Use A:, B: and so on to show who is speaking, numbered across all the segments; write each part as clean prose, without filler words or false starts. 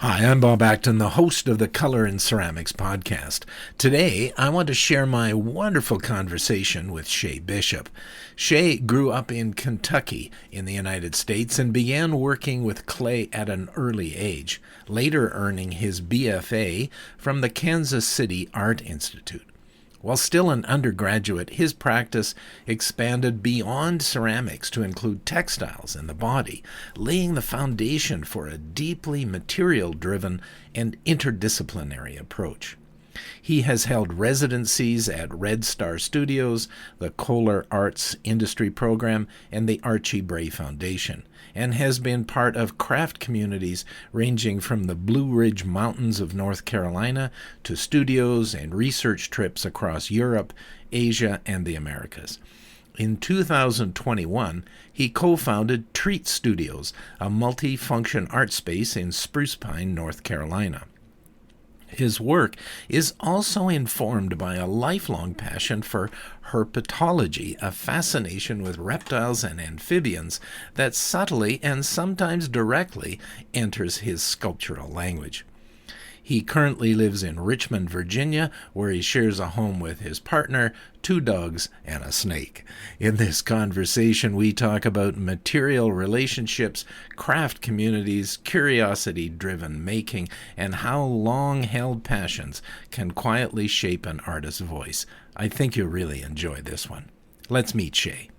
A: Hi, I'm Bob Acton, the host of the Color in Ceramics podcast. Today, I want to share my wonderful conversation with Shae Bishop. Shae grew up in Kentucky in the United States and began working with clay at an early age, later earning his BFA from the Kansas City Art Institute. While still an undergraduate, his practice expanded beyond ceramics to include textiles and the body, laying the foundation for a deeply material driven and interdisciplinary approach. He has held residencies at Red Star Studios, the Kohler Arts Industry Program, and the Archie Bray Foundation, and has been part of craft communities ranging from the Blue Ridge Mountains of North Carolina to studios and research trips across Europe, Asia, and the Americas. In 2021, he co-founded Treat Studios, a multi-function art space in Spruce Pine, North Carolina. His work is also informed by a lifelong passion for herpetology, a fascination with reptiles and amphibians that subtly and sometimes directly enters his sculptural language. He currently lives in Richmond, Virginia, where he shares a home with his partner, two dogs, and a snake. In this conversation, we talk about material relationships, craft communities, curiosity-driven making, and how long-held passions can quietly shape an artist's voice. I think you'll really enjoy this one. Let's meet Shae.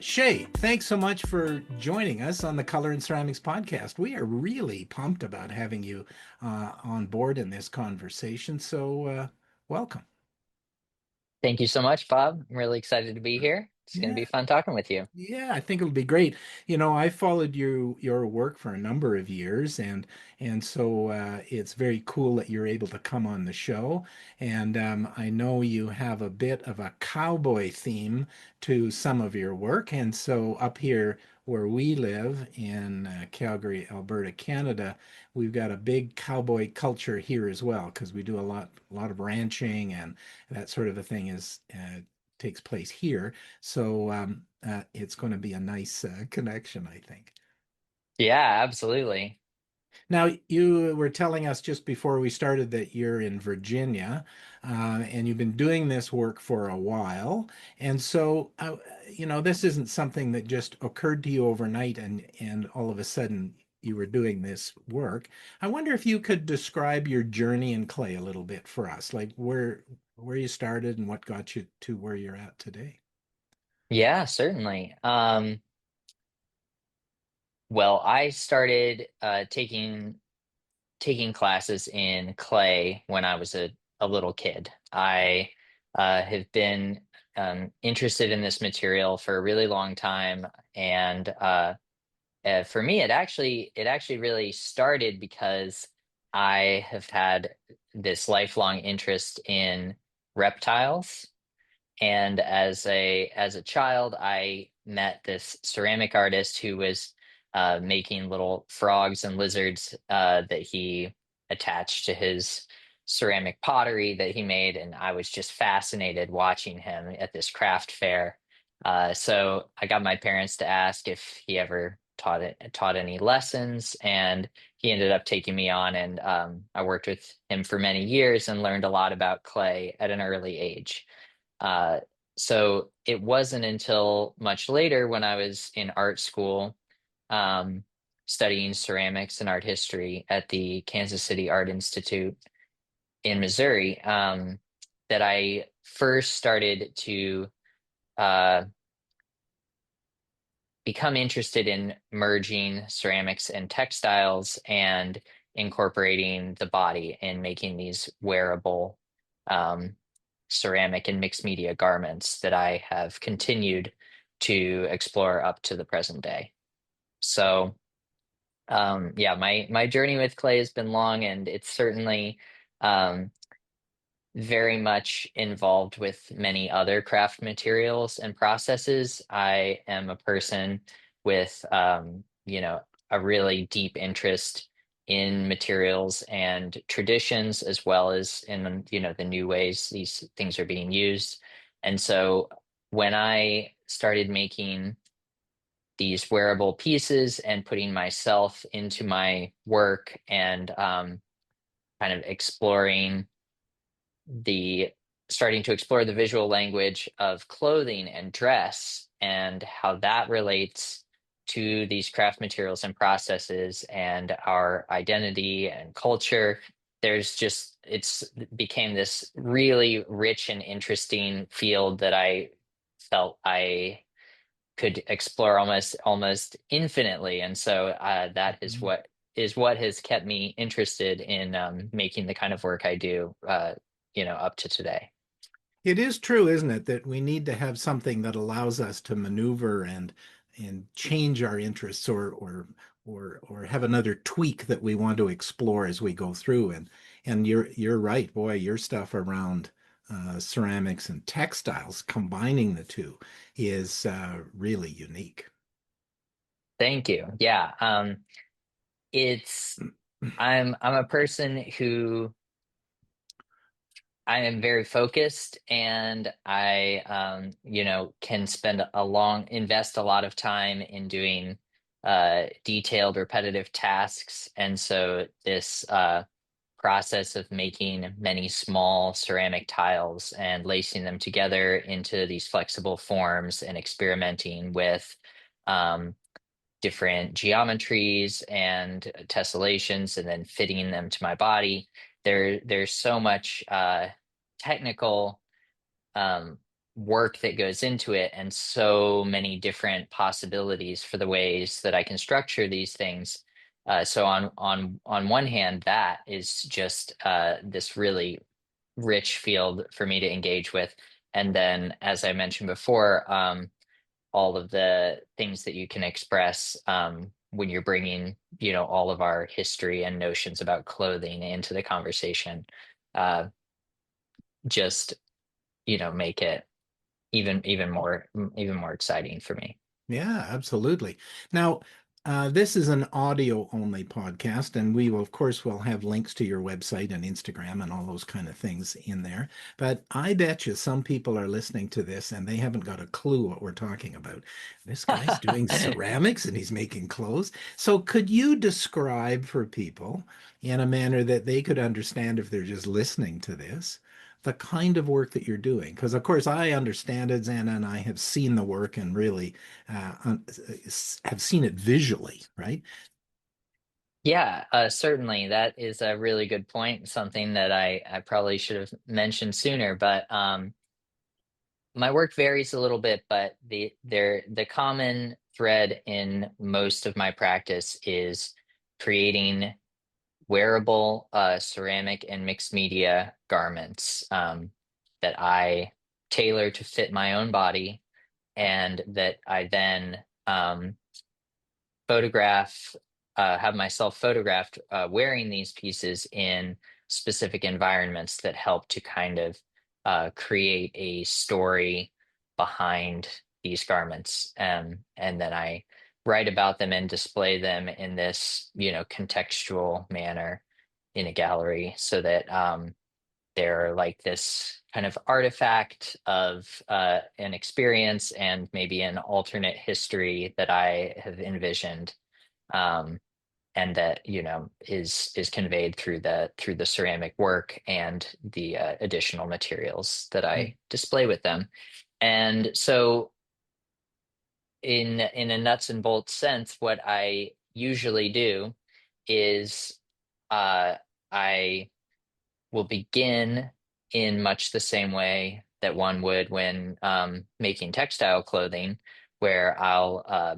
A: Shae, thanks so much for joining us on the Color and Ceramics podcast. We are really pumped about having you on board in this conversation. So, welcome.
B: Thank you so much, Bob. I'm really excited to be here. It's going to
A: Yeah,
B: be fun talking with you.
A: yeah, I think it'll be great. I followed your work for a number of years, and so it's very cool that you're able to come on the show. And I know you have a bit of a cowboy theme to some of your work, and so up here where we live in Calgary, Alberta, Canada, we've got a big cowboy culture here as well because we do a lot of ranching and that sort of a thing is takes place here. So it's going to be a nice connection, I think.
B: Yeah, absolutely.
A: Now, you were telling us just before we started that you're in Virginia, and you've been doing this work for a while. And so, this isn't something that just occurred to you overnight and all of a sudden you were doing this work. I wonder if you could describe your journey in clay a little bit for us, like where you started and what got you to where you're at today.
B: Yeah, certainly. Well, I started taking classes in clay when I was a little kid. I have been interested in this material for a really long time, and for me, it actually really started because I have had this lifelong interest in reptiles. And as a child, I met this ceramic artist who was making little frogs and lizards that he attached to his ceramic pottery that he made, and I was just fascinated watching him at this craft fair. So I got my parents to ask if he ever taught any lessons, and he ended up taking me on, and I worked with him for many years and learned a lot about clay at an early age. Uh, so it wasn't until much later when I was in art school, um, studying ceramics and art history at the Kansas City Art Institute in Missouri, that I first started to uh, become interested in merging ceramics and textiles and incorporating the body and making these wearable um, ceramic and mixed media garments that I have continued to explore up to the present day. So, yeah, my journey with clay has been long, and it's certainly um, very much involved with many other craft materials and processes. I am a person with, a really deep interest in materials and traditions, as well as in, the new ways these things are being used. And so when I started making these wearable pieces and putting myself into my work and kind of the starting to explore the visual language of clothing and dress and how that relates to these craft materials and processes and our identity and culture. It's became this really rich and interesting field that I felt I could explore almost infinitely. And so that is what has kept me interested in making the kind of work I do, up to today.
A: It is true, isn't it, that we need to have something that allows us to maneuver and change our interests or have another tweak that we want to explore as we go through. And you're right, boy, your stuff around ceramics and textiles, combining the two is really unique.
B: Thank you. Yeah. It's I'm a person who I am very focused and I can invest a lot of time in doing detailed repetitive tasks. And so this process of making many small ceramic tiles and lacing them together into these flexible forms and experimenting with um, different geometries and tessellations and then fitting them to my body. There's so much technical um, work that goes into it and so many different possibilities for the ways that I can structure these things. So on one hand, that is just this really rich field for me to engage with. And then, as I mentioned before, all of the things that you can express when you're bringing, all of our history and notions about clothing into the conversation, uh, just, make it even more exciting for me.
A: Yeah, absolutely. Now, this is an audio only podcast, and we will, of course, will have links to your website and Instagram and all those kind of things in there. But I bet you some people are listening to this and they haven't got a clue what we're talking about. This guy's doing ceramics and he's making clothes. So could you describe for people in a manner that they could understand if they're just listening to this? The kind of work that you're doing. Because, of course, I understand it, Xana, and I have seen the work and really have seen it visually, right?
B: Yeah, certainly. That is a really good point. Something that I probably should have mentioned sooner, but my work varies a little bit, but the common thread in most of my practice is creating wearable ceramic and mixed media garments that I tailor to fit my own body and that I then photograph, have myself photographed wearing these pieces in specific environments that help to kind of create a story behind these garments. And then I write about them and display them in this, contextual manner in a gallery so that they're like this kind of artifact of an experience and maybe an alternate history that I have envisioned, um, and that is conveyed through the ceramic work and the additional materials that I display with them. And so, in a nuts and bolts sense, what I usually do is uh, I will begin in much the same way that one would when making textile clothing, where I'll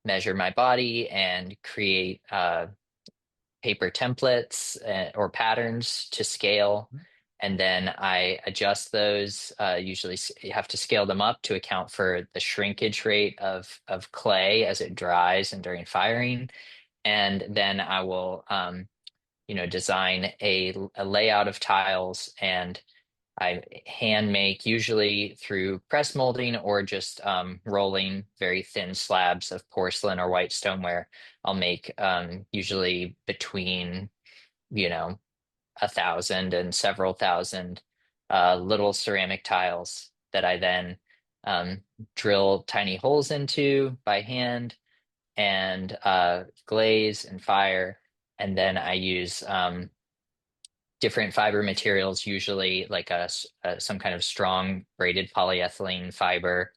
B: measure my body and create paper templates or patterns to scale. And then I adjust those. Usually, you have to scale them up to account for the shrinkage rate of clay as it dries and during firing. And then I will design a layout of tiles and I hand make usually through press molding or just rolling very thin slabs of porcelain or white stoneware. I'll make usually between, 1,000 and several thousand little ceramic tiles. that I then um, drill tiny holes into by hand and glaze and fire. And then I use different fiber materials, usually like some kind of strong braided polyethylene fiber,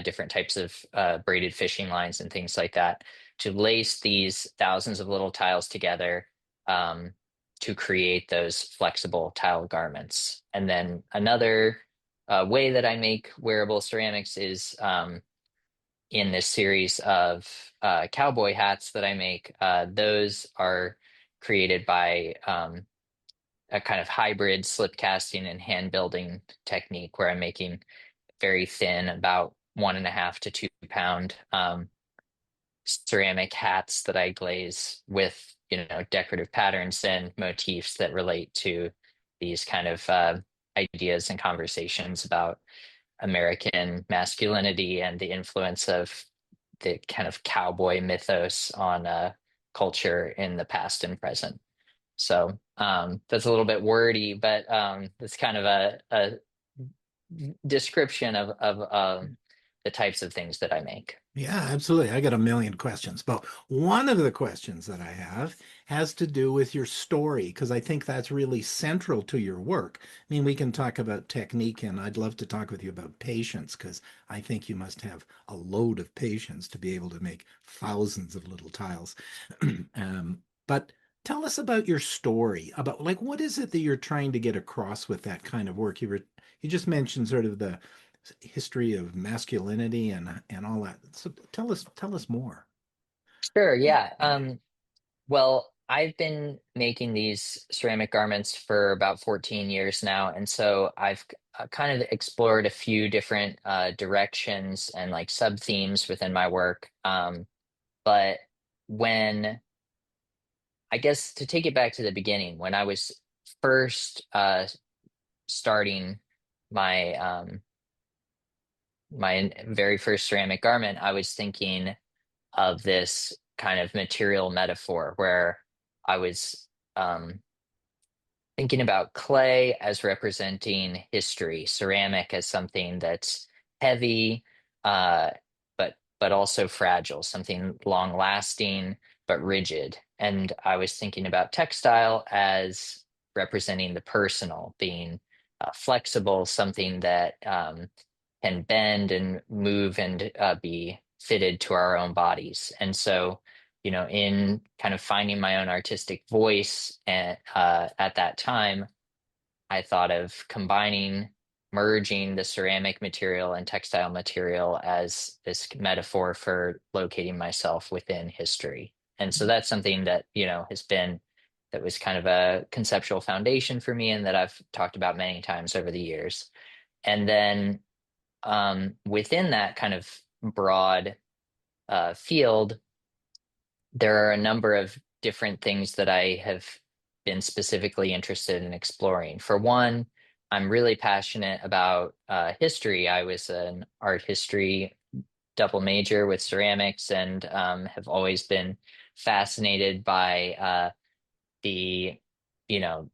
B: different types of braided fishing lines and things like that, to lace these thousands of little tiles together um, to create those flexible tile garments. And then another way that I make wearable ceramics is in this series of cowboy hats that I make. Those are created by a kind of hybrid slip casting and hand building technique where I'm making very thin, about 1.5 to 2 pound ceramic hats that I glaze with, decorative patterns and motifs that relate to these kind of ideas and conversations about American masculinity and the influence of the kind of cowboy mythos on culture in the past and present. So that's a little bit wordy, but it's kind of a description of the types of things that I make.
A: Yeah, absolutely. I got a million questions, but one of the questions that I have has to do with your story, because I think that's really central to your work. I mean, we can talk about technique, and I'd love to talk with you about patience, because I think you must have a load of patience to be able to make thousands of little tiles. But tell us about your story, about like what is it that you're trying to get across with that kind of work? You just mentioned sort of the history of masculinity and all that. So tell us more.
B: Sure, yeah. Well, I've been making these ceramic garments for about 14 years now, and so I've kind of explored a few different directions and like sub themes within my work. But when I guess to take it back to the beginning, when I was first starting my my very first ceramic garment, I was thinking of this kind of material metaphor where I was thinking about clay as representing history, ceramic as something that's heavy, uh, but also fragile, something long lasting but rigid. And I was thinking about textile as representing the personal, being flexible, something that can bend and move and be fitted to our own bodies. And so in kind of finding my own artistic voice at that time, I thought of merging the ceramic material and textile material as this metaphor for locating myself within history. And so that's something that, that was kind of a conceptual foundation for me and that I've talked about many times over the years. And then within that kind of broad field, there are a number of different things that I have been specifically interested in exploring. For one, I'm really passionate about history. I was an art history double major with ceramics and have always been fascinated by the, you know,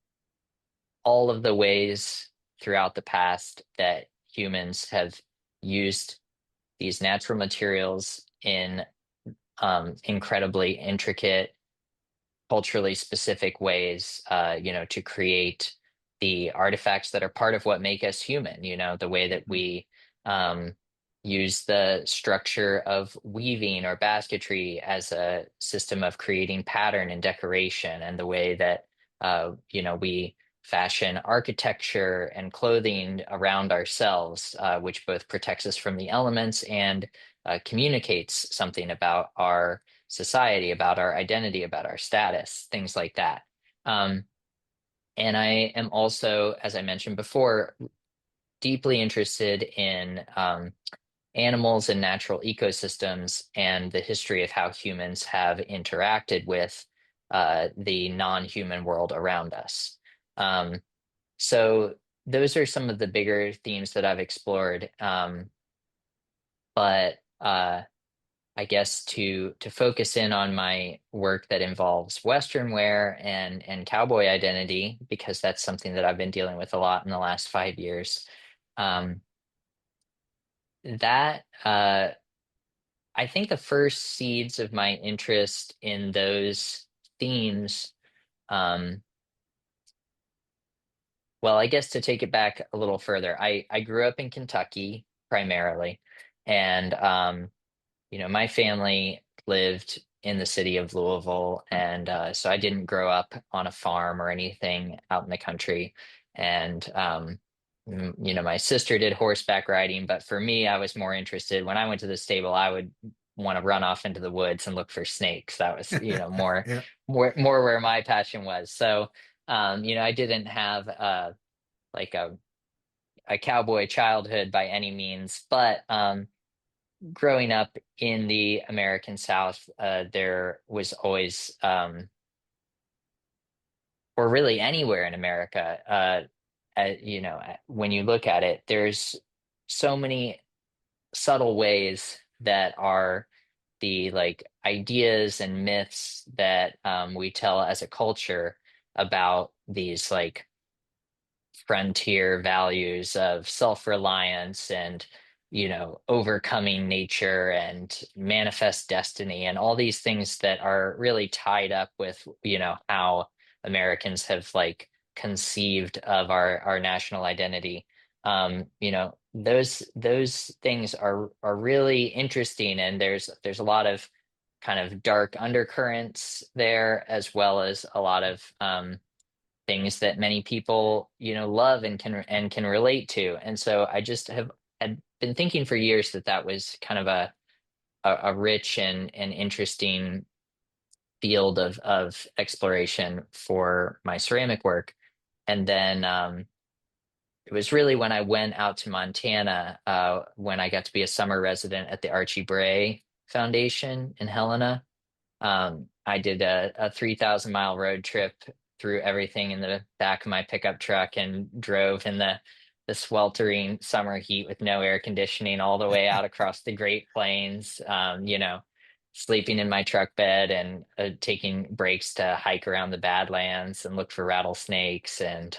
B: all of the ways throughout the past that humans have used these natural materials in incredibly intricate, culturally specific ways, to create the artifacts that are part of what make us human, the way that we um, use the structure of weaving or basketry as a system of creating pattern and decoration, and the way that, we fashion architecture and clothing around ourselves, which both protects us from the elements and communicates something about our society, about our identity, about our status, things like that. Um, and I am also, as I mentioned before, deeply interested in animals and natural ecosystems and the history of how humans have interacted with the non-human world around us. Um, so those are some of the bigger themes that I've explored. But I guess to focus in on my work that involves Western wear and cowboy identity, because that's something that I've been dealing with a lot in the last 5 years. Um, that I think the first seeds of my interest in those themes, um, well, I guess to take it back a little further, I grew up in Kentucky primarily, and my family lived in the city of Louisville, and so I didn't grow up on a farm or anything out in the country. And my sister did horseback riding, but for me, I was more interested. When I went to the stable, I would want to run off into the woods and look for snakes. That was, more,
A: Yeah.
B: more where my passion was. So, I didn't have like a cowboy childhood by any means, but growing up in the American South, there was always, or really anywhere in America, when you look at it, there's so many subtle ways that are the like ideas and myths that we tell as a culture about these like frontier values of self-reliance and overcoming nature and manifest destiny and all these things that are really tied up with how Americans have like conceived of our national identity. Those things are really interesting, and there's a lot of kind of dark undercurrents there, as well as a lot of things that many people love and can relate to. And so I just have had been thinking for years that that was kind of a rich and interesting field of exploration for my ceramic work. And then it was really when I went out to Montana, when I got to be a summer resident at the Archie Bray Foundation in Helena. I did a 3,000-mile road trip through everything in the back of my pickup truck and drove in the sweltering summer heat with no air conditioning all the way out across the Great Plains, sleeping in my truck bed and taking breaks to hike around the Badlands and look for rattlesnakes and,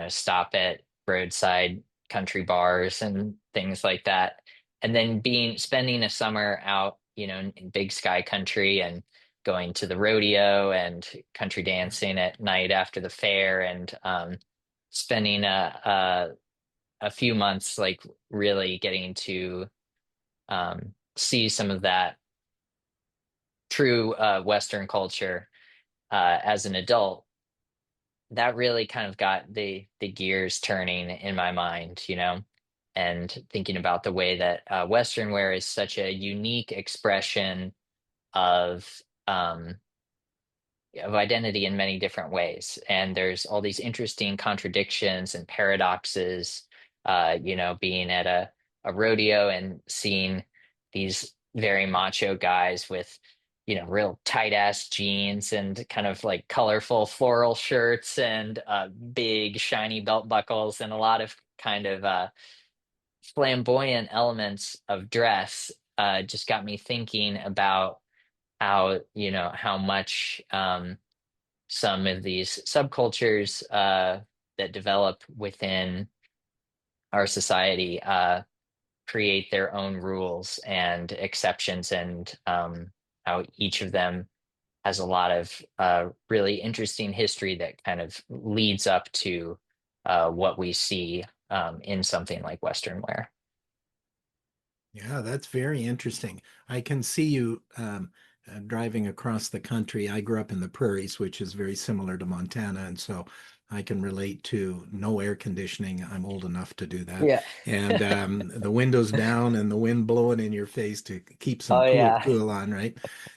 B: stop at roadside country bars and things like that. And then spending a summer out, in big sky country and going to the rodeo and country dancing at night after the fair and spending a few months like really getting to see some of that true Western culture as an adult. That really kind of got the gears turning in my mind, and thinking about the way that Western wear is such a unique expression of um, of identity in many different ways. And there's all these interesting contradictions and paradoxes, being at a rodeo and seeing these very macho guys with, real tight ass jeans and kind of like colorful floral shirts and big shiny belt buckles and a lot of kind of flamboyant elements of dress just got me thinking about how much some of these subcultures that develop within our society create their own rules and exceptions, and how each of them has a lot of really interesting history that kind of leads up to what we see in something like Western wear.
A: Yeah, that's very interesting. I can see you driving across the country. I grew up in the prairies, which is very similar to Montana, and so I can relate to no air conditioning. I'm old enough to do that,
B: Yeah.
A: and the windows down and the wind blowing in your face to keep some
B: Oh yeah.
A: cool on, right?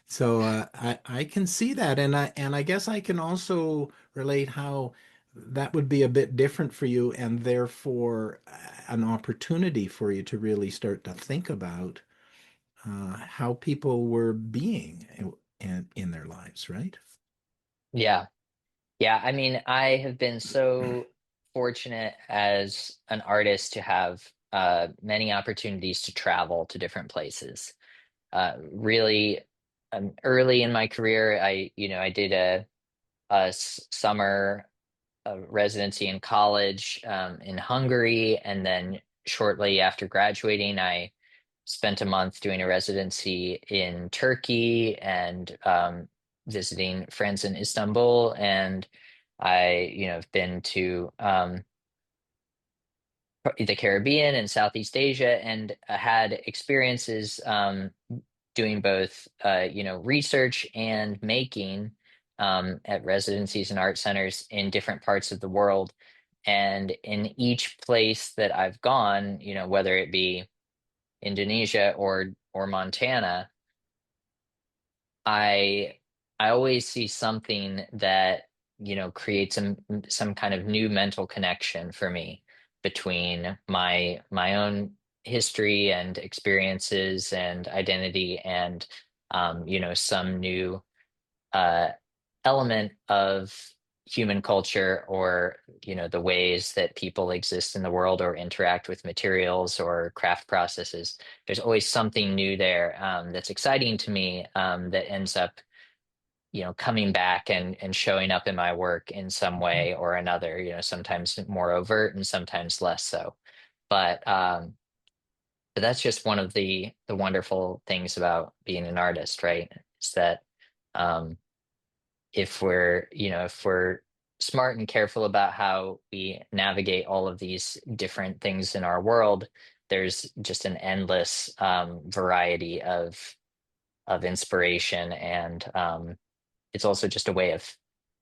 A: So I can see that, and I guess I can also relate how that would be a bit different for you, and therefore an opportunity for you to really start to think about how people were being in their lives, right?
B: Yeah. Yeah, I mean, I have been so fortunate as an artist to have many opportunities to travel to different places. Really, early in my career, I did a summer residency in college in Hungary, and then shortly after graduating, I spent a month doing a residency in Turkey and visiting friends in Istanbul. And I, have been to the Caribbean and Southeast Asia, and had experiences doing both, research and making at residencies and art centers in different parts of the world. And in each place that I've gone, whether it be Indonesia or Montana, I I always see something that, creates some kind of new mental connection for me between my own history and experiences and identity and some new uh element of human culture, or the ways that people exist in the world or interact with materials or craft processes. There's always something new there, that's exciting to me, that ends up coming back and showing up in my work in some
A: Mhm.
B: way or another, sometimes more overt and sometimes less so. But um but that's just one of the wonderful things about being an artist, right? Is that um if we're smart and careful about how we navigate all of these different things in our world, there's just an endless variety of inspiration, and it's also just a way of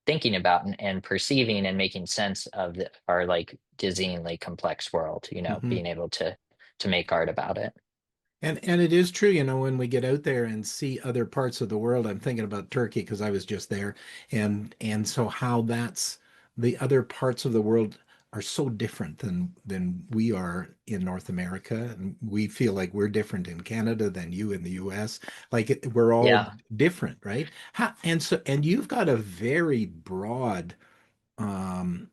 B: thinking about and perceiving and making sense of our like dizzyingly complex world,
A: Mhm.
B: being able to make art about it.
A: And it is true, when we get out there and see other parts of the world, I'm thinking about Turkey because I was just there, and so how that's the other parts of the world are so different than we are in North America, and we feel like we're different in Canada than you in the US. Like we're all
B: Yeah.
A: different, right? And you've got a very broad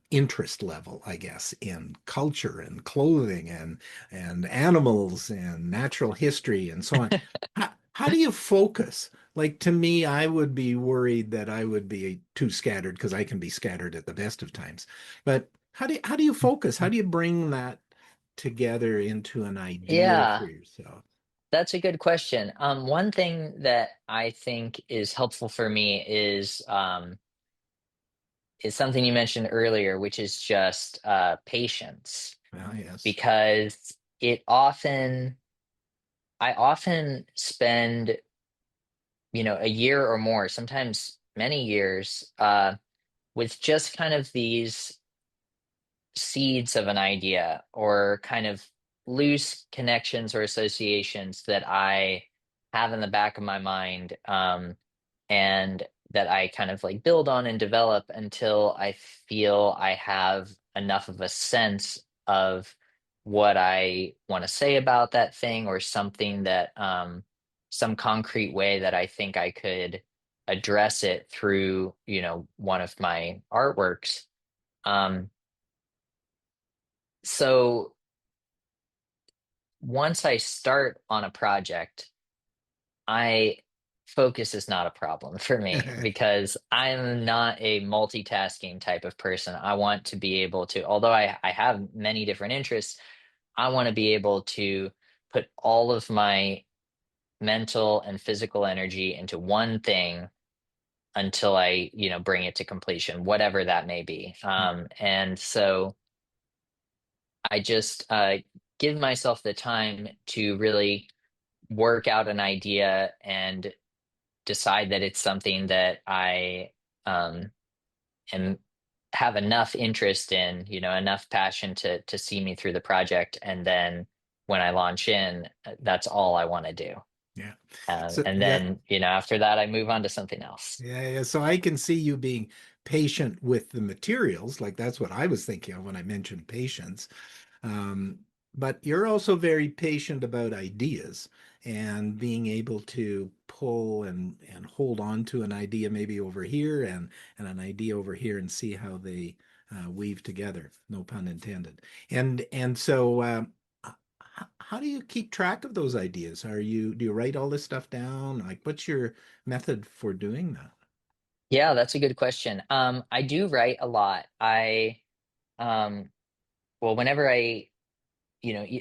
A: interest level, I guess, in culture and clothing and animals and natural history and so on. How do you focus? Like to me, I would be worried that I would be too scattered because I can be scattered at the best of times. But how do you focus? How do you bring that together into an idea for
B: Yeah,
A: yourself?
B: that's a good question. One thing that I think is helpful for me is something you mentioned earlier, which is just patience,
A: Ah, yes.
B: because I often spend, a year or more, sometimes many years, with just kind of these seeds of an idea, or kind of loose connections or associations that I have in the back of my mind, and that I kind of like build on and develop until I feel I have enough of a sense of what I want to say about that thing, or something that some concrete way that I think I could address it through, one of my artworks. Um, so once I start on a project, I focus is not a problem for me, because I'm not a multitasking type of person. I want to be able to, although I have many different interests, I want to be able to put all of my mental and physical energy into one thing until I, bring it to completion, whatever that may be. And so I just give myself the time to really work out an idea and decide that it's something that I um, am have enough interest in, enough passion to see me through the project. And then when I launch in, that's all I want to do.
A: Yeah. So
B: And
A: yeah,
B: then, after that, I move on to something else.
A: yeah, yeah. So I can see you being patient with the materials. Like that's what I was thinking of when I mentioned patience. Um, but you're also very patient about ideas and being able to pull and hold on to an idea maybe over here and an idea over here and see how they weave together. No pun intended. And so how do you keep track of those ideas? Do you write all this stuff down? Like what's your method for doing that?
B: Yeah, that's a good question. I do write a lot. Um, well, whenever I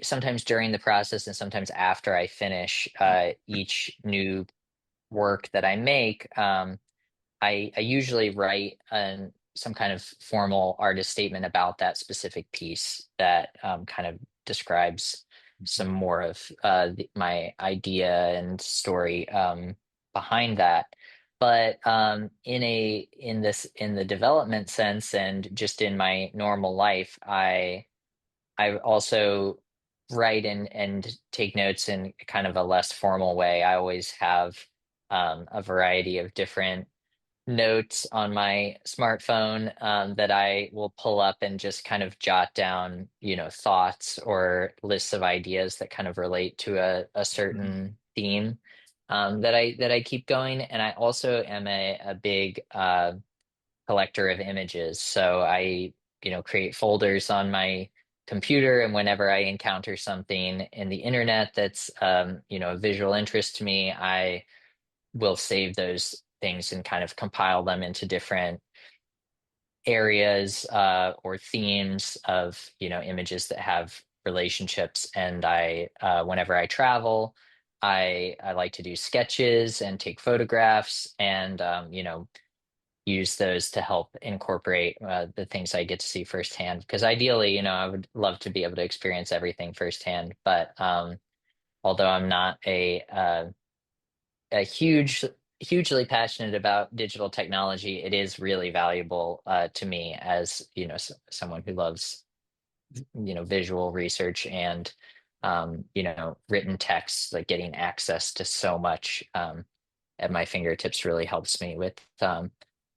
B: sometimes during the process and sometimes after I finish each new work that I make, I usually write some kind of formal artist statement about that specific piece that kind of describes some more of my idea and story behind that. But in the development sense and just in my normal life, I also write and take notes in kind of a less formal way. I always have a variety of different notes on my smartphone that I will pull up and just kind of jot down, thoughts or lists of ideas that kind of relate to a
A: Mhm.
B: certain theme that I keep going. And I also am a big collector of images. So I, create folders on my computer, and whenever I encounter something in the internet that's, a visual interest to me, I will save those things and kind of compile them into different areas or themes of, images that have relationships. And whenever I travel, I like to do sketches and take photographs and, use those to help incorporate the things I get to see firsthand. Because ideally, I would love to be able to experience everything firsthand. But although I'm not a hugely passionate about digital technology, it is really valuable to me as someone who loves visual research and written text. Like getting access to so much at my fingertips really helps me with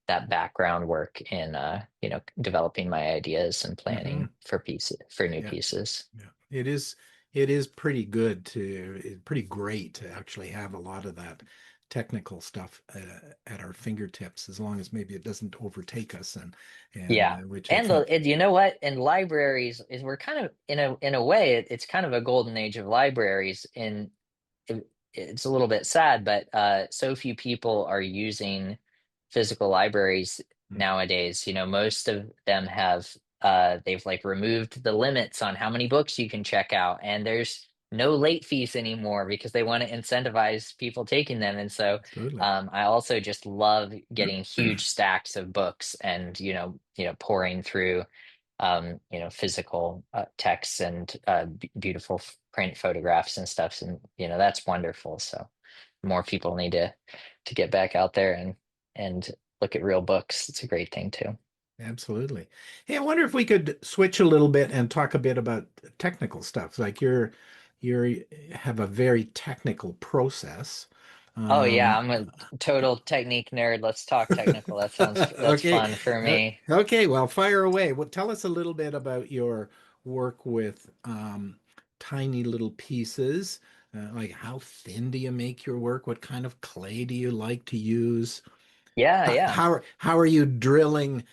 B: that background work in developing my ideas and
A: Mhm.
B: planning for new
A: Yeah.
C: Mm-hmm.
B: pieces.
A: Yeah. It is pretty good pretty great to actually have a lot of that technical stuff at our fingertips, as long as maybe it doesn't overtake us, and
B: Yeah.
A: which I
B: And
A: think.
B: you know what? In libraries is we're kind of in a way it's kind of a golden age of libraries. It's a little bit sad, but so few people are using physical libraries
A: Mm,
B: nowadays. Most of them they've like removed the limits on how many books you can check out, and there's no late fees anymore because they want to incentivize people taking them. And so
A: absolutely.
B: I also just love getting huge stacks of books and pouring through physical texts and beautiful print photographs and stuff, and that's wonderful. So more people need to get back out there and look at real books. It's a great thing too.
A: Absolutely. Hey, I wonder if we could switch a little bit and talk a bit about technical stuff. Like you're have a very technical process.
B: Oh yeah,
A: Um,
B: I'm a total technique nerd. Let's talk technical. That's
A: okay.
B: fun for me.
A: Okay, well, fire away. Well, tell us a little bit about your work with tiny little pieces. Like how thin do you make your work? What kind of clay do you like to use?
B: Yeah, yeah,
A: How are you drilling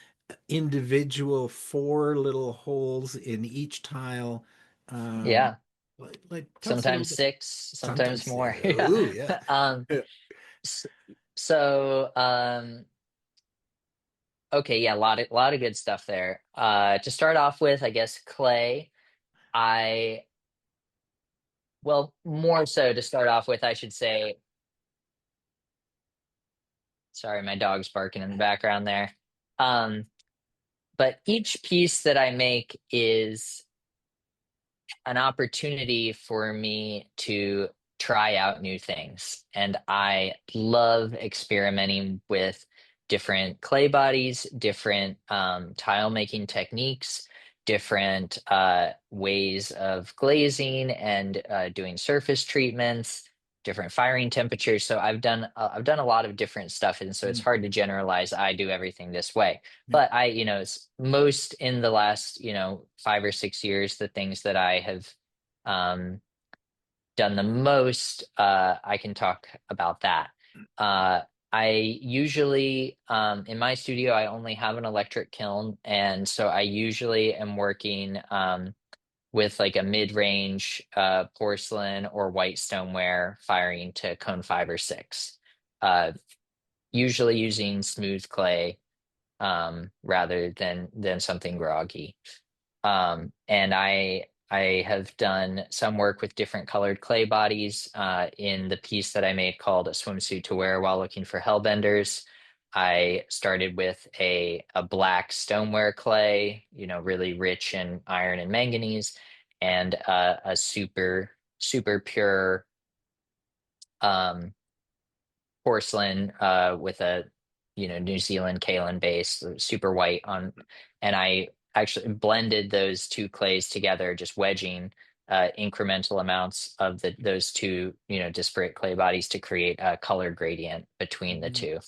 A: individual four little holes in each tile? Um,
B: yeah.
A: tell us a little
B: Sometimes
A: bit.
B: six, sometimes
A: Sometimes,
B: more.
A: oh
B: Yeah.
A: yeah.
B: S- so okay, yeah, a lot of good stuff there. To start off with, I guess clay. I Well, more so to start off with, I should say, sorry, my dog's barking in the background there. Um, but each piece that I make is an opportunity for me to try out new things. And I love experimenting with different clay bodies, different tile making techniques, different ways of glazing and doing surface treatments, different firing temperatures. So I've done a lot of different stuff, and so it's
A: Mm,
B: hard to generalize. I do everything this way,
A: yeah.
B: but it's most in the last, 5 or 6 years, the things that I have um, done the most, I can talk about that. Uh, I usually, in my studio, I only have an electric kiln. And so I usually am working with like a mid-range porcelain or white stoneware firing to cone 5 or 6. Uh, Usually using smooth clay rather than something groggy. And I I have done some work with different colored clay bodies in the piece that I made called A Swimsuit to Wear While Looking for Hellbenders. I started with a black stoneware clay, really rich in iron and manganese, and a super pure um, porcelain with a New Zealand kaolin base, super white on, and I actually blended those two clays together, just wedging incremental amounts of those two disparate clay bodies to create a color gradient between the
A: Mhm.
B: two.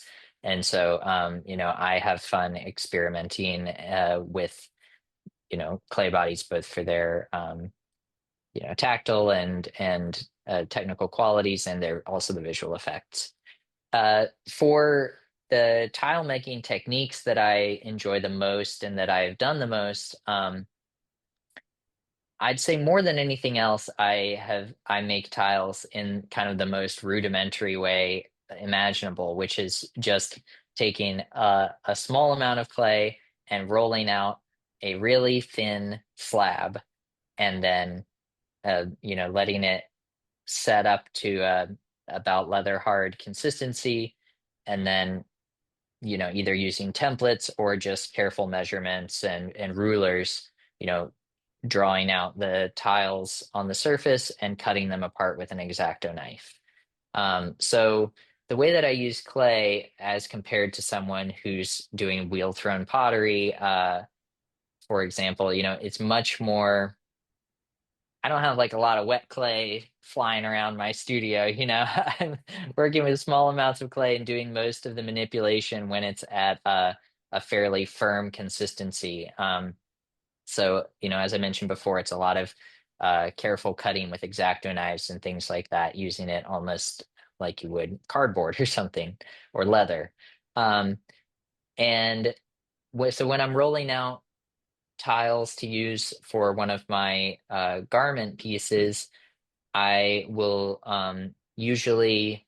B: And so I have fun experimenting with clay bodies both for their tactile and technical qualities, and they're also the visual effects. For the tile making techniques that I enjoy the most and that I've done the most, I'd say more than anything else, I make tiles in kind of the most rudimentary way imaginable, which is just taking a small amount of clay and rolling out a really thin slab, and then letting it set up to about leather hard consistency, and then either using templates or just careful measurements and rulers, you know, drawing out the tiles on the surface and cutting them apart with an X-Acto knife. So the way that I use clay as compared to someone who's doing wheel thrown pottery, for example, it's much more. I don't have like a lot of wet clay flying around my studio, I'm working with small amounts of clay and doing most of the manipulation when it's at a fairly firm consistency. So, as I mentioned before, it's a lot of careful cutting with X-Acto knives and things like that, using it almost like you would cardboard or something, or leather. Um, and so when I'm rolling out tiles to use for one of my garment pieces, I will usually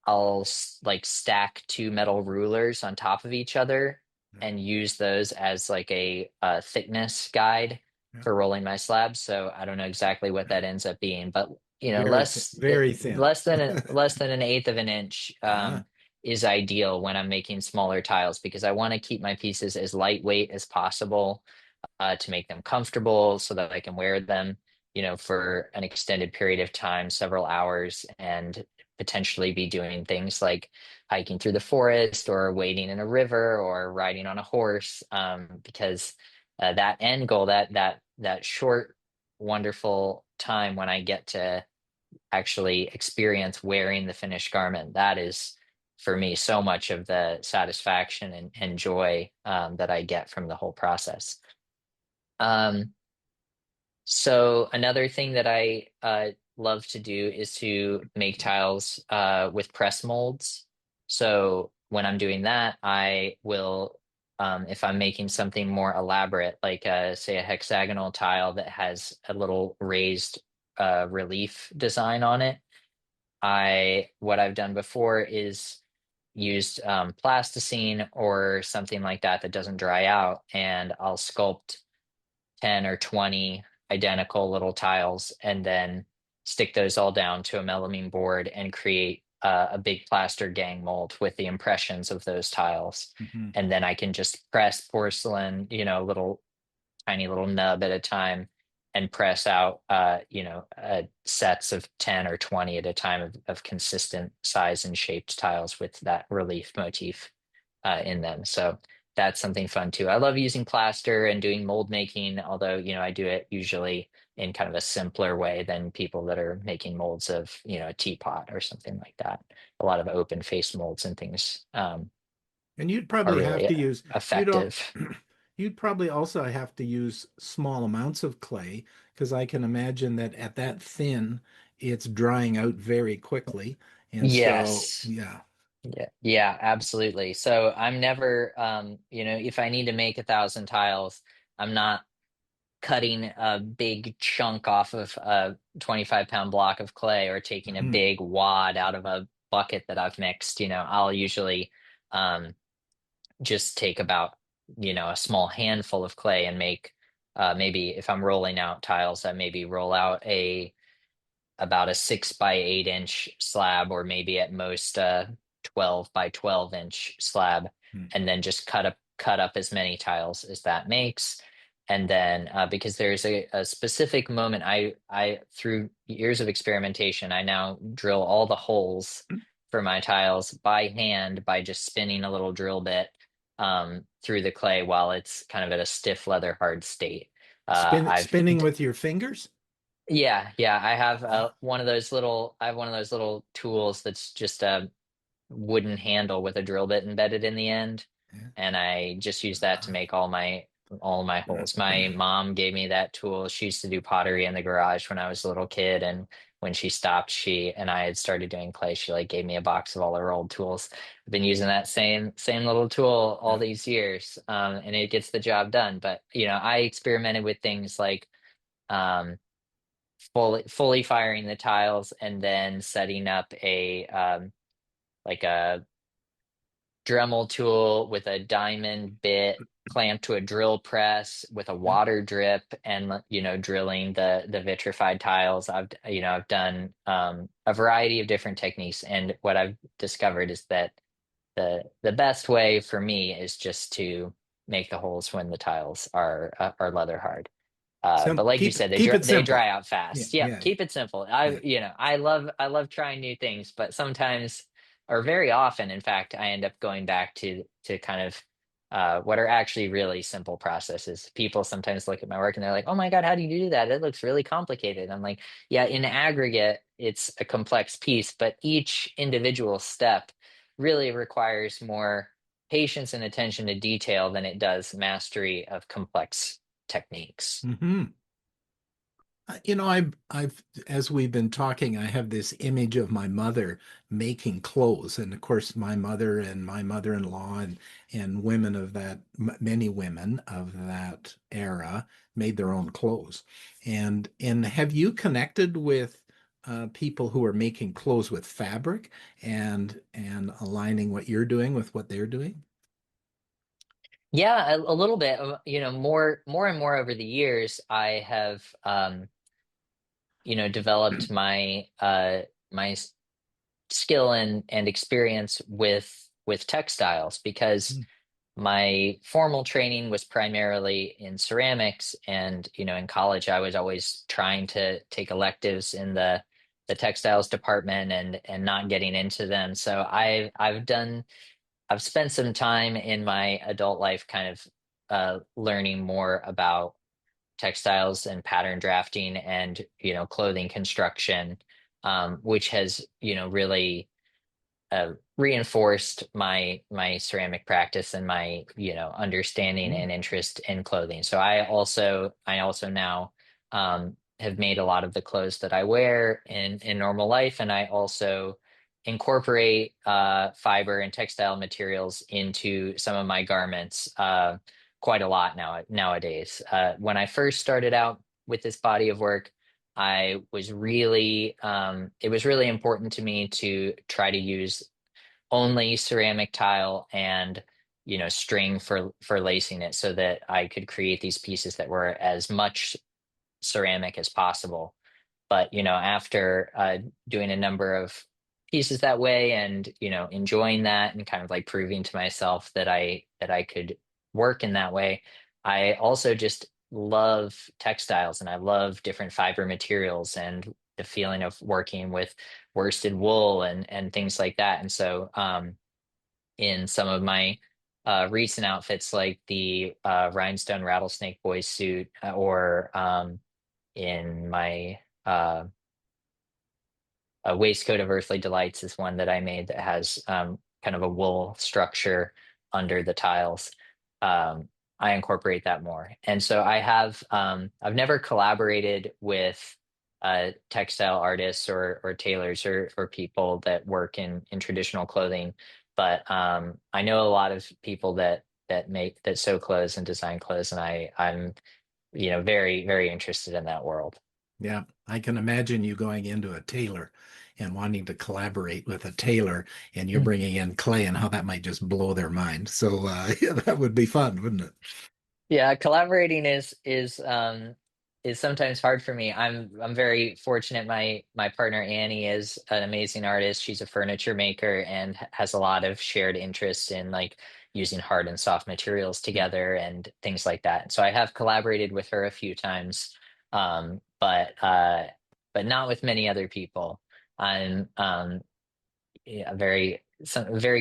B: like stack two metal rulers on top of each other
A: Yeah.
B: and use those as like a thickness guide
A: Yeah.
B: for rolling my slabs. So I don't know exactly what that ends up being, but
A: Very thin.
B: less than an eighth of an inch
A: Ah,
B: is ideal when I'm making smaller tiles, because I want to keep my pieces as lightweight as possible to make them comfortable so that I can wear them, for an extended period of time, several hours, and potentially be doing things like hiking through the forest or wading in a river or riding on a horse. Because that end goal, that short, wonderful time when I get to actually experience wearing the finished garment, that is for me so much of the satisfaction and joy that I get from the whole process. Um, so another thing that I love to do is to make tiles with press molds. So when I'm doing that, I will, if I'm making something more elaborate, like say a hexagonal tile that has a little raised relief design on it, what I've done before is used plasticine or something like that that doesn't dry out, and I'll sculpt 10 or 20 identical little tiles and then stick those all down to a melamine board and create a big plaster gang mold with the impressions of those tiles.
A: mhm.
B: And then I can just press porcelain, little tiny little nub at a time, and press out, sets of 10 or 20 at a time of consistent size and shaped tiles with that relief motif in them. So that's something fun too. I love using plaster and doing mold making, although, I do it usually in kind of a simpler way than people that are making molds of, a teapot or something like that. A lot of open face molds and things
A: And you'd
B: are
A: probably have
B: really
A: to use, you'd al-
B: effective.
A: you'd probably also have to use small amounts of clay because I can imagine that at that thin, it's drying out very quickly. And so,
B: Yes.
A: yeah.
B: Yeah, absolutely. So I'm never, if I need to make 1,000 tiles, I'm not cutting a big chunk off of a 25-pound block of clay or taking a
A: Mhm.
B: big wad out of a bucket that I've mixed. I'll usually um, just take about, a small handful of clay and make maybe if I'm rolling out tiles, I maybe roll out a about a 6 by 8 inch slab, or maybe at most a 12 by 12 inch slab,
A: Mm.
B: and then just cut up as many tiles as that makes. And then because there's a specific moment, I through years of experimentation, I now drill all the holes for my tiles by hand by just spinning a little drill bit through the clay while it's kind of at a stiff leather hard state. I've
A: Spinning with your fingers?
B: yeah, I have I have one of those little tools that's just a wooden handle with a drill bit embedded in the end,
A: Yeah.
B: and I just use that to make all my holes. My mom gave me that tool. She used to do pottery in the garage when I was a little kid, and when she stopped, she and I had started doing clay. She like gave me a box of all her old tools. I've been using that same little tool all
A: Yeah.
B: these years, and it gets the job done. But I experimented with things like um, fully firing the tiles and then setting up a like a Dremel tool with a diamond bit clamped to a drill press with a
A: Yeah.
B: water drip, and drilling the vitrified tiles. I've done a variety of different techniques, and what I've discovered is that the best way for me is just to make the holes when the tiles are leather hard. But like you said,
A: Keep it
B: they
A: simple.
B: dry out
A: Yeah,
B: fast. Yep,
A: yeah,
B: keep it simple.
A: yeah.
B: I love trying new things, but sometimes, or very often, in fact, I end up going back to kind of what are actually really simple processes. People sometimes look at my work and they're like, "Oh my God, how do you do that? It looks really complicated." I'm like, "Yeah, in aggregate, it's a complex piece, but each individual step really requires more patience and attention to detail than it does mastery of complex techniques."
A: Hmm. As we've been talking, I have this image of my mother making clothes. And of course, my mother and my mother-in-law and women of many women of that era made their own clothes. And have you connected with people who are making clothes with fabric and aligning what you're doing with what they're doing?
B: Yeah, a little bit. More and more over the years, I have developed my skill and experience with textiles, because
A: Mm.
B: my formal training was primarily in ceramics, and in college I was always trying to take electives in the textiles department and not getting into them. So I've spent some time in my adult life kind of learning more about textiles and pattern drafting and clothing construction, which has really reinforced my ceramic practice and my understanding
A: Mm.
B: and interest in clothing. So I also now have made a lot of the clothes that I wear in normal life, and I also incorporate fiber and textile materials into some of my garments quite a lot nowadays. When I first started out with this body of work, it was really important to me to try to use only ceramic tile and string for lacing it, so that I could create these pieces that were as much ceramic as possible. But after doing a number of pieces that way, and enjoying that, and kind of like proving to myself that I could work in that way, I also just love textiles, and I love different fiber materials, and the feeling of working with worsted wool and things like that. And so in some of my recent outfits, like the rhinestone rattlesnake boy suit, or in my a waistcoat of Earthly Delights is one that I made that has kind of a wool structure under the tiles. Um, I incorporate that more, and so I've never collaborated with textile artists or tailors or people that work in traditional clothing, but I know a lot of people that sew clothes and design clothes, and I'm very very interested in that world.
A: Yeah, I can imagine you going into a tailor and wanting to collaborate with a tailor, and you're bringing in clay, and how that might just blow their mind. So, yeah, that would be fun, wouldn't it?
B: Yeah, collaborating is sometimes hard for me. I'm very fortunate. My partner Annie is an amazing artist. She's a furniture maker and has a lot of shared interests in like using hard and soft materials together and things like that. So I have collaborated with her a few times, but not with many other people. I'm yeah, very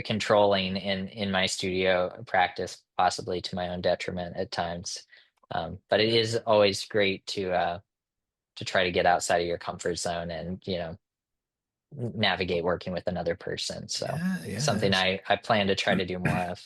B: controlling in my studio practice, possibly to my own detriment at times. But it is always great to try to get outside of your comfort zone and navigate working with another person. So
A: Yeah, yeah.
B: something I plan to try to do more of.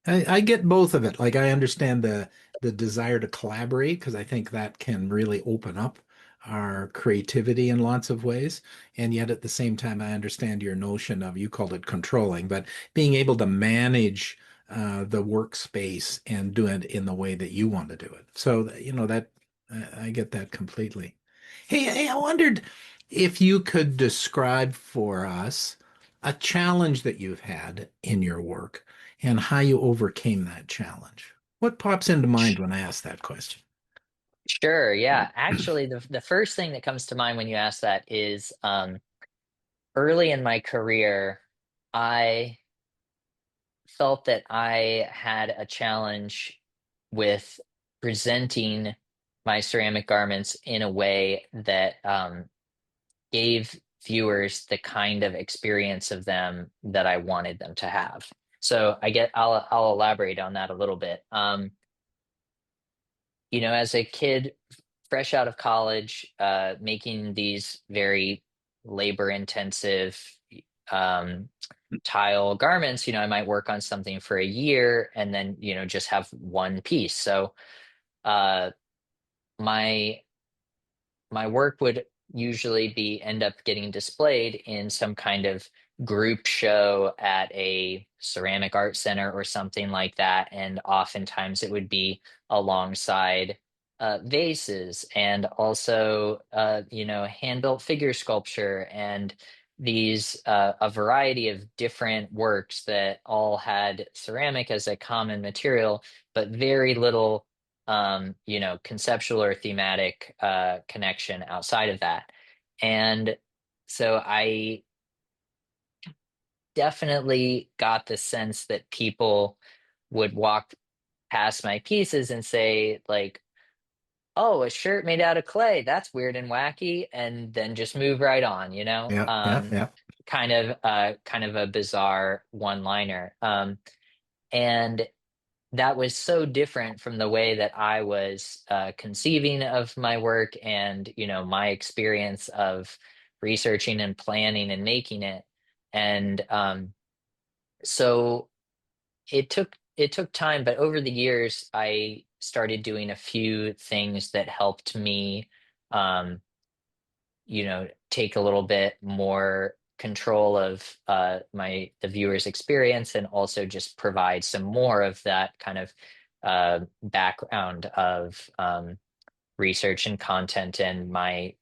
A: I get both of it. Like I understand the desire to collaborate because I think that can really open up our creativity in lots of ways. And yet at the same time, I understand your notion of, you called it controlling, but being able to manage the workspace and do it in the way that you want to do it. So, that I get that completely. Hey, I wondered if you could describe for us a challenge that you've had in your work and how you overcame that challenge. What pops into mind when I ask that question?
B: Sure, yeah. Actually, the first thing that comes to mind when you ask that is early in my career, I felt that I had a challenge with presenting my ceramic garments in a way that gave viewers the kind of experience of them that I wanted them to have. So I'll elaborate on that a little bit. As a kid, fresh out of college, making these very labor intensive um, tile garments, I might work on something for a year and then, just have one piece. So uh, my my work would usually be end up getting displayed in some kind of group show at a ceramic art center or something like that. And oftentimes it would be alongside vases and also, hand-built figure sculpture and these a variety of different works that all had ceramic as a common material, but very little conceptual or thematic connection outside of that. And so I definitely got the sense that people would walk past my pieces and say, like, oh, a shirt made out of clay, that's weird and wacky, and then just move right on,
A: Yeah, yeah, yeah.
B: kind of a bizarre one-liner. And that was so different from the way that I was conceiving of my work and, my experience of researching and planning and making it. And so it took time, but over the years, I started doing a few things that helped me, um, take a little bit more control of the viewer's experience and also just provide some more of that kind of background of research and content and my,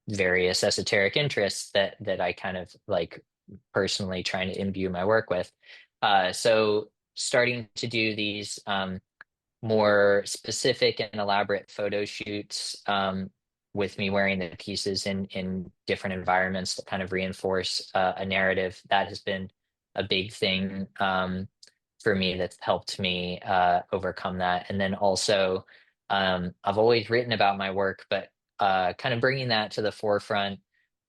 B: various esoteric interests that I kind of like personally trying to imbue my work with. So starting to do these more specific and elaborate photo shoots with me wearing the pieces in different environments that kind of reinforce a narrative. That has been a big thing for me that's helped me overcome that. And then also, I've always written about my work, but kind of bringing that to the forefront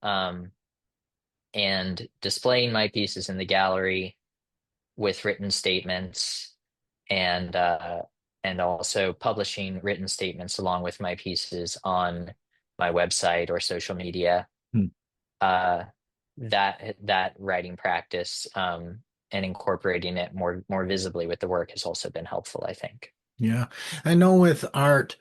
B: um, and displaying my pieces in the gallery with written statements and also publishing written statements along with my pieces on my website or social media.
A: Hmm.
B: Uh, that writing practice and incorporating it more visibly with the work has also been helpful, I think.
A: Yeah. I know with art,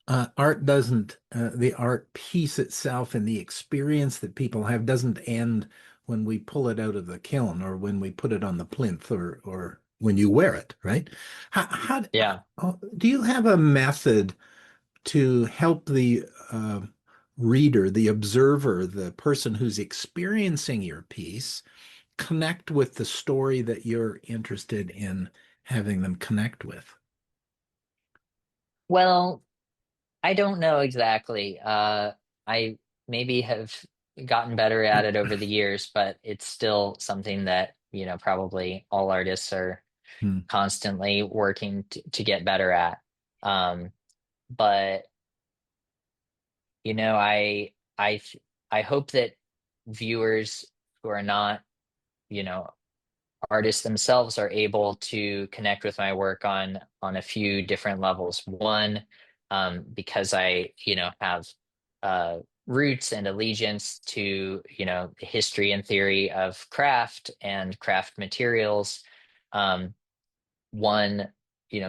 A: art doesn't, the art piece itself and the experience that people have doesn't end when we pull it out of the kiln or when we put it on the plinth or when you wear it, right?
B: Yeah.
A: Do you have a method to help the reader, the observer, the person who's experiencing your piece, connect with the story that you're interested in having them connect with?
B: Well, I don't know exactly. I maybe have gotten better at it over the years, but it's still something that, probably all artists are
A: Hmm.
B: constantly working to get better at. Um, but I hope that viewers who are not, you know, artists themselves are able to connect with my work on a few different levels. One, because I, have uh, roots and allegiance to, the history and theory of craft and craft materials. Um, One,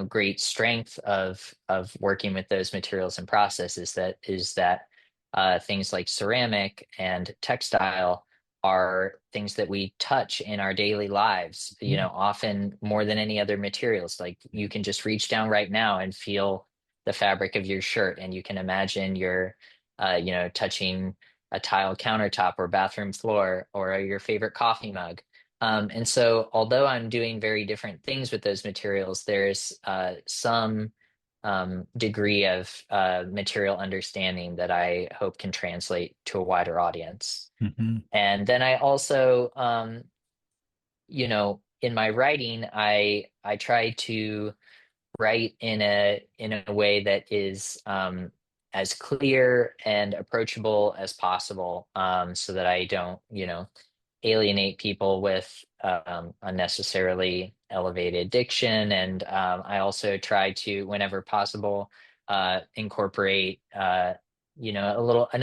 B: great strength of working with those materials and processes that things like ceramic and textile are things that we touch in our daily lives, often more than any other materials. Like you can just reach down right now and feel the fabric of your shirt, and you can imagine you're, touching a tile countertop or bathroom floor or your favorite coffee mug. And so, although I'm doing very different things with those materials, there's some degree of material understanding that I hope can translate to a wider audience.
A: Hmm.
B: And then I also, in my writing, I try to write in a way that is as clear and approachable as possible, so that I don't, alienate people with unnecessarily elevated diction. And I also try to, whenever possible, incorporate, an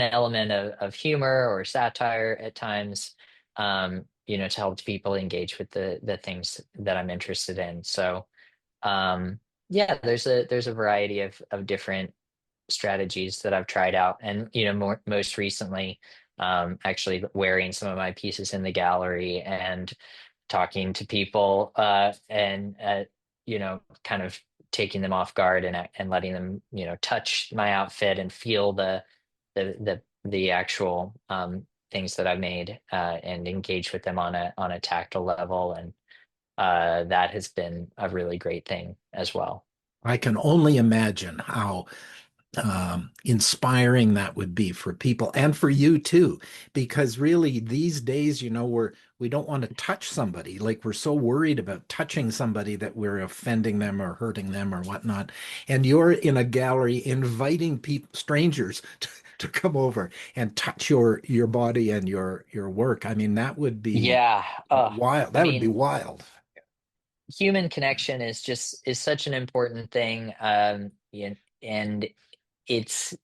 B: element of humor or satire at times, to help people engage with the things that I'm interested in. So, yeah, there's a variety of different strategies that I've tried out, and most recently, actually wearing some of my pieces in the gallery and talking to people, and kind of taking them off guard and letting them touch my outfit and feel the actual things that I've made, and engage with them on a tactile level, and that has been a really great thing as well.
A: I can only imagine how inspiring that would be for people and for you too, because really these days, we don't want to touch somebody. Like we're so worried about touching somebody that we're offending them or hurting them or whatnot. And you're in a gallery inviting people, strangers, to come over and touch your body and your work. I mean, that would be
B: Yeah.
A: wild.
B: I
A: That would be
B: mean,
A: wild.
B: human connection is such an important thing. And it's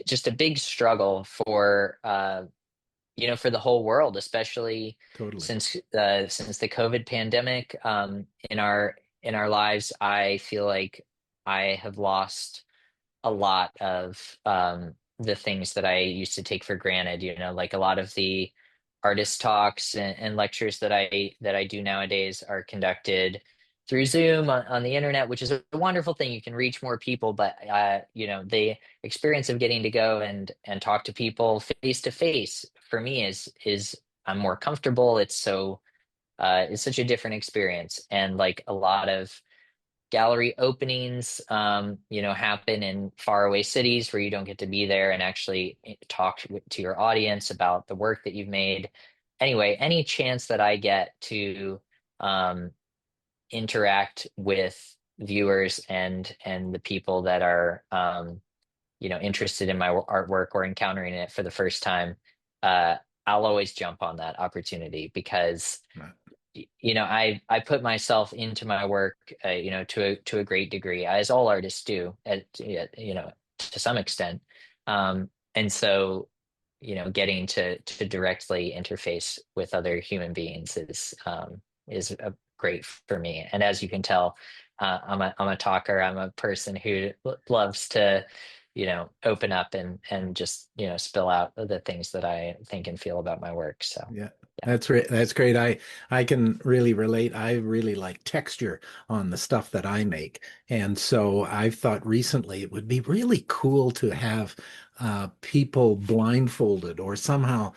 B: just a big struggle for the whole world, especially
A: Totally.
B: since the COVID pandemic, in our lives. I feel like I have lost a lot of the things that I used to take for granted, like a lot of the artist talks and lectures that I do nowadays are conducted through Zoom on the internet, which is a wonderful thing. You can reach more people, but the experience of getting to go and talk to people face to face for me is I'm more comfortable. It's such a different experience, and like a lot of gallery openings, happen in faraway cities where you don't get to be there and actually talk to your audience about the work that you've made. Anyway, any chance that I get to um, interact with viewers and the people that are, interested in my artwork or encountering it for the first time, uh, I'll always jump on that opportunity because I put myself into my work, to a great degree, as all artists do, to some extent. And so, getting to directly interface with other human beings is great for me. And as you can tell, I'm a talker. I'm a person who loves to, open up and just, spill out the things that I think and feel about my work. So,
A: Yeah,
B: yeah.
A: that's right. That's great. I can really relate. I really like texture on the stuff that I make. And so I've thought recently it would be really cool to have people blindfolded or somehow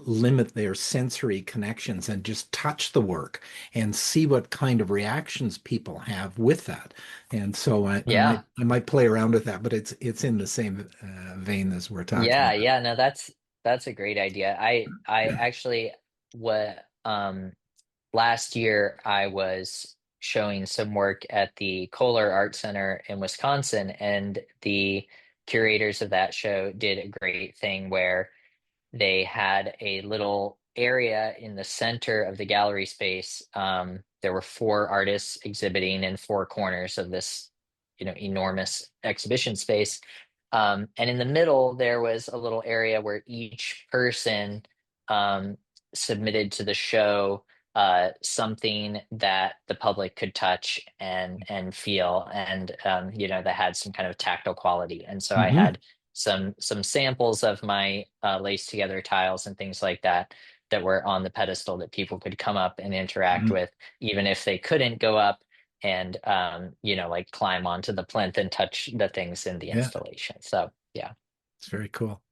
A: limit their sensory connections and just touch the work and see what kind of reactions people have with that. And so
B: Yeah.
A: I might play around with that, but it's in the same vein as we're talking
B: Yeah,
A: about.
B: yeah, no, that's a great idea. I actually what last year I was showing some work at the Kohler Art Center in Wisconsin, and the curators of that show did a great thing where they had a little area in the center of the gallery space. There were four artists exhibiting in four corners of this, enormous exhibition space. And in the middle, there was a little area where each person um, submitted to the show something that the public could touch and feel, and that had some kind of tactile quality. And so I
A: Hmm.
B: had some samples of my laced together tiles and things like that that were on the pedestal that people could come up and interact
A: Hmm.
B: with, even if they couldn't go up and like climb onto the plinth and touch the things in the
A: Yeah,
B: installation. So yeah.
A: it's very cool.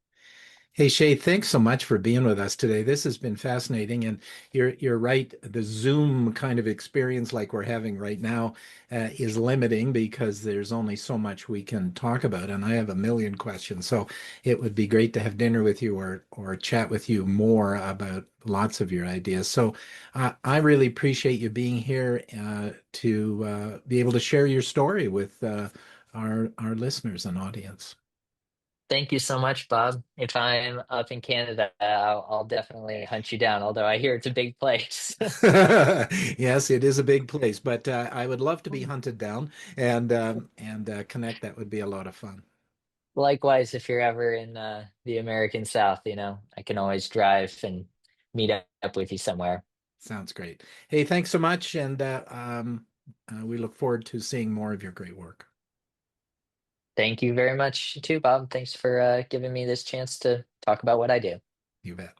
A: Hey Shay, thanks so much for being with us today. This has been fascinating, and you're right. The Zoom kind of experience like we're having right now is limiting because there's only so much we can talk about, and I have a million questions. So it would be great to have dinner with you or chat with you more about lots of your ideas. So I really appreciate you being here to be able to share your story with our listeners and audience.
B: Thank you so much, Bob. If I'm up in Canada, I'll definitely hunt you down, although I hear it's a big place.
A: Yes, it is a big place, but I would love to be hunted down and connect. That would be a lot of fun.
B: Likewise, if you're ever in the American South, I can always drive and meet up with you somewhere.
A: Sounds great. Hey, thanks so much, and we look forward to seeing more of your great work.
B: Thank you very much too, Bob. Thanks for giving me this chance to talk about what I do.
A: You bet.